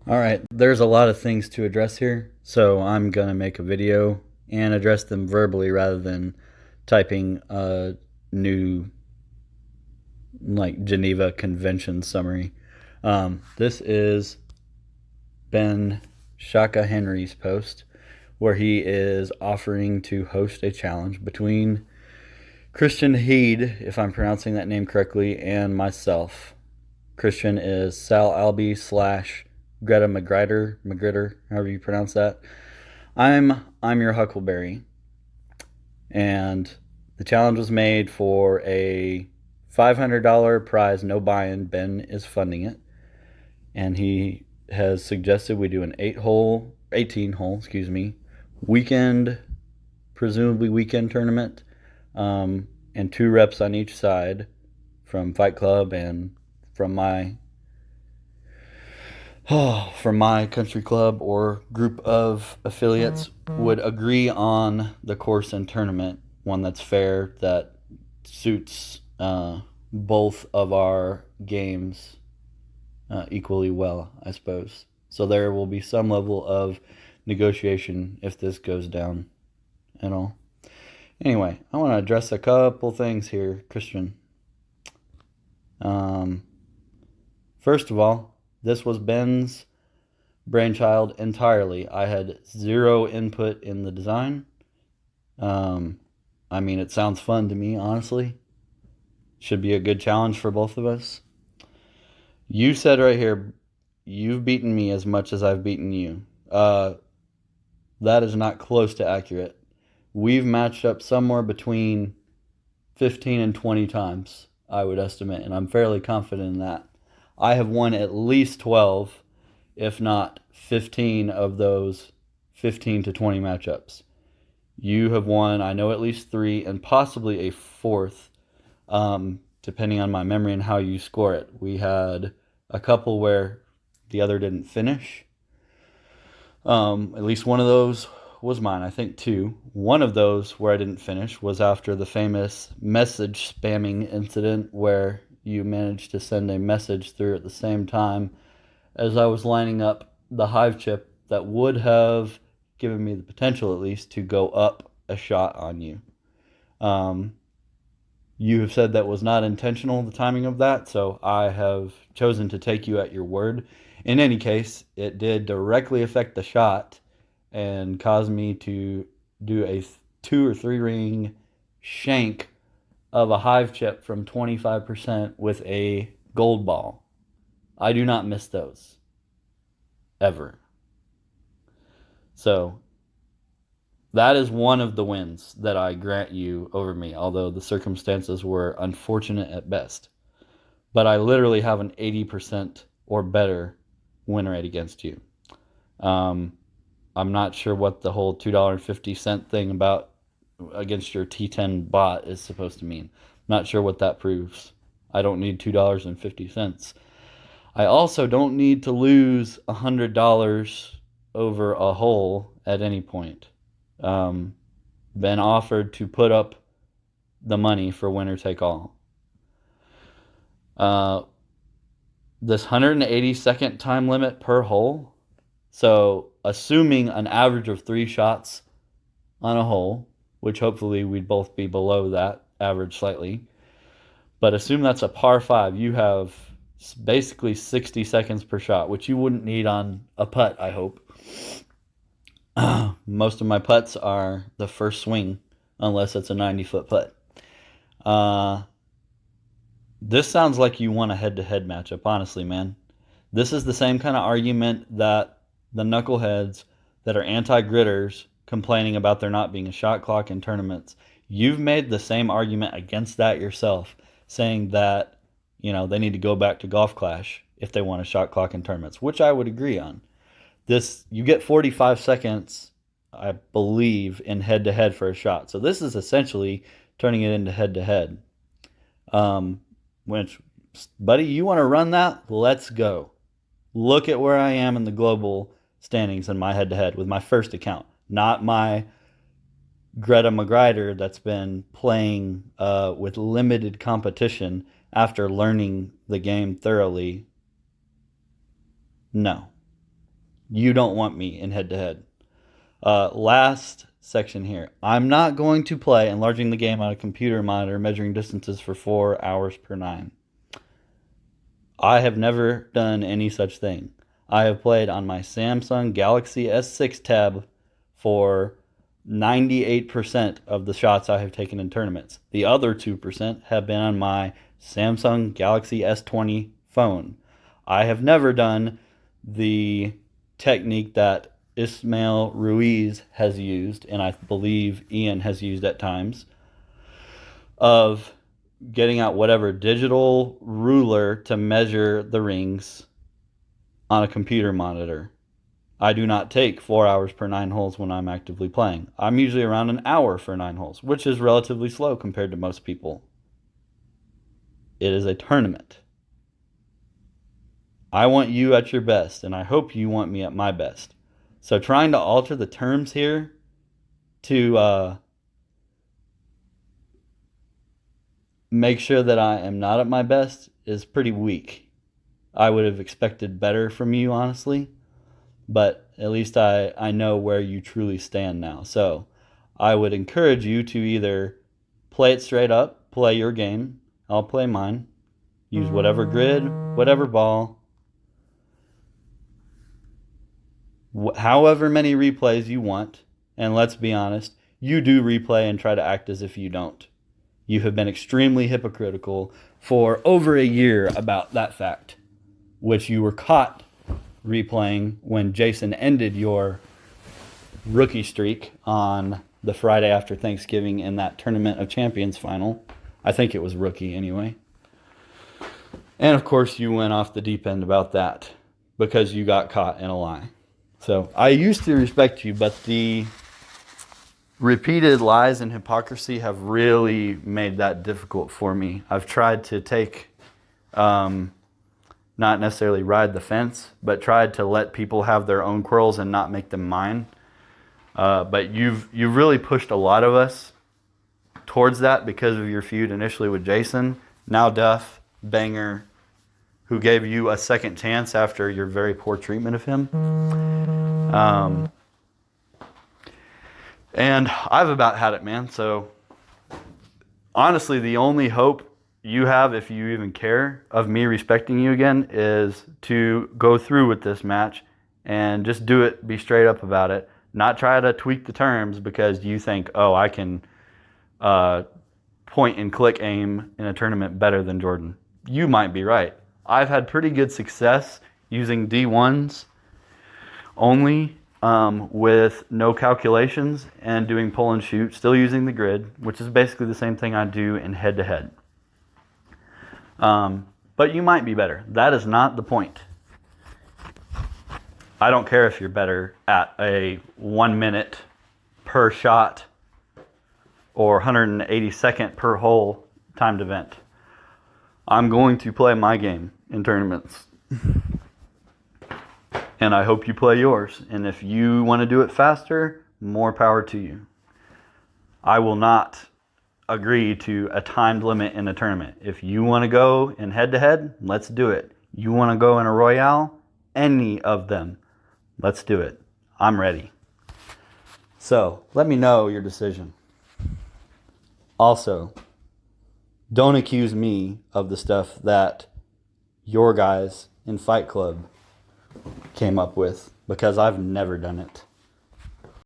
All right, there's a lot of things to address here, so I'm going to make a video and address them verbally rather than typing a new Geneva Convention summary. This is Ben Shaka Henry's post where he is offering to host a challenge between Kristian Heed, if I'm pronouncing that name correctly, and myself. Kristian is Sal Alby / Greta McGritter, however you pronounce that. I'm your Huckleberry, and the challenge was made for a $500 prize, no buy-in. Ben is funding it, and he has suggested we do an 18-hole, weekend, presumably weekend tournament, and 2 reps on each side from Fight Club and from my country club or group of affiliates would agree on the course and tournament, one that's fair, that suits both of our games equally well, I suppose. So there will be some level of negotiation if this goes down at all. Anyway, I want to address a couple things here, Kristian. First of all, this was Ben's brainchild entirely. I had 0 input in the design. It sounds fun to me, honestly. Should be a good challenge for both of us. You said right here, you've beaten me as much as I've beaten you. That is not close to accurate. We've matched up somewhere between 15 and 20 times, I would estimate, and I'm fairly confident in that. I have won at least 12, if not 15 of those 15 to 20 matchups. You have won, I know, at least 3 and possibly a 4th, depending on my memory and how you score it. We had a couple where the other didn't finish. At least one of those was mine. I think 2. One of those where I didn't finish was after the famous message spamming incident where you managed to send a message through at the same time as I was lining up the hive chip that would have given me the potential, at least, to go up a shot on you. You have said that was not intentional, the timing of that, so I have chosen to take you at your word. In any case, it did directly affect the shot and caused me to do a 2 or 3 ring shank of a hive chip from 25% with a gold ball. I do not miss those. Ever. So, that is one of the wins that I grant you over me, although the circumstances were unfortunate at best. But I literally have an 80% or better win rate against you. I'm not sure what the whole $2.50 thing about against your T10 bot is supposed to mean. Not sure what that proves. I don't need $2.50. I also don't need to lose $100 over a hole at any point. Been offered to put up the money for winner take all. This 180-second time limit per hole. So assuming an average of 3 shots on a hole, which hopefully we'd both be below that average slightly, but assume that's a par 5, you have basically 60 seconds per shot, which you wouldn't need on a putt, I hope. Most of my putts are the first swing, unless it's a 90-foot putt. This sounds like you want a head-to-head matchup, honestly, man. This is the same kind of argument that the knuckleheads that are anti-gritters complaining about there not being a shot clock in tournaments. You've made the same argument against that yourself, saying that, they need to go back to Golf Clash if they want a shot clock in tournaments, which I would agree on. You get 45 seconds, I believe, in head-to-head for a shot. So this is essentially turning it into head-to-head. Which, buddy, you want to run that? Let's go. Look at where I am in the global standings in my head-to-head with my first account, not my Greta McGritter that's been playing with limited competition after learning the game thoroughly. No. You don't want me in head-to-head. Last section here. I'm not going to play enlarging the game on a computer monitor measuring distances for 4 hours per 9. I have never done any such thing. I have played on my Samsung Galaxy S6 tab for 98% of the shots I have taken in tournaments. The other 2% have been on my Samsung Galaxy S20 phone. I have never done the technique that Ismail Ruiz has used, and I believe Ian has used at times, of getting out whatever digital ruler to measure the rings on a computer monitor. I do not take 4 hours per 9 holes when I'm actively playing. I'm usually around an hour for 9 holes, which is relatively slow compared to most people. It is a tournament. I want you at your best, and I hope you want me at my best. So trying to alter the terms here to make sure that I am not at my best is pretty weak. I would have expected better from you, honestly, but at least I know where you truly stand now. So I would encourage you to either play it straight up, play your game, I'll play mine, use whatever grid, whatever ball, however many replays you want, and let's be honest, you do replay and try to act as if you don't. You have been extremely hypocritical for over a year about that fact, which you were caught replaying when Jason ended your rookie streak on the Friday after Thanksgiving in that Tournament of Champions final. I think it was rookie anyway. And of course you went off the deep end about that because you got caught in a lie. So I used to respect you, but the repeated lies and hypocrisy have really made that difficult for me. I've tried to take, not necessarily ride the fence, but tried to let people have their own quarrels and not make them mine. But you've really pushed a lot of us towards that because of your feud initially with Jason. Now Duff, Banger, who gave you a second chance after your very poor treatment of him. And I've about had it, man. So honestly, the only hope you have, if you even care, of me respecting you again is to go through with this match and just do it, be straight up about it. Not try to tweak the terms because you think, oh, I can point and click aim in a tournament better than Jordan. You might be right. I've had pretty good success using D1s only with no calculations and doing pull and shoot, still using the grid, which is basically the same thing I do in head-to-head. But you might be better. That is not the point. I don't care if you're better at a 1 minute per shot or 182nd per hole timed event. I'm going to play my game in tournaments. And I hope you play yours. And if you want to do it faster, more power to you. I will not agree to a timed limit in a tournament. If you want to go in head-to-head, let's do it. You want to go in a Royale? Any of them. Let's do it. I'm ready. So, let me know your decision. Also, don't accuse me of the stuff that your guys in Fight Club came up with, because I've never done it.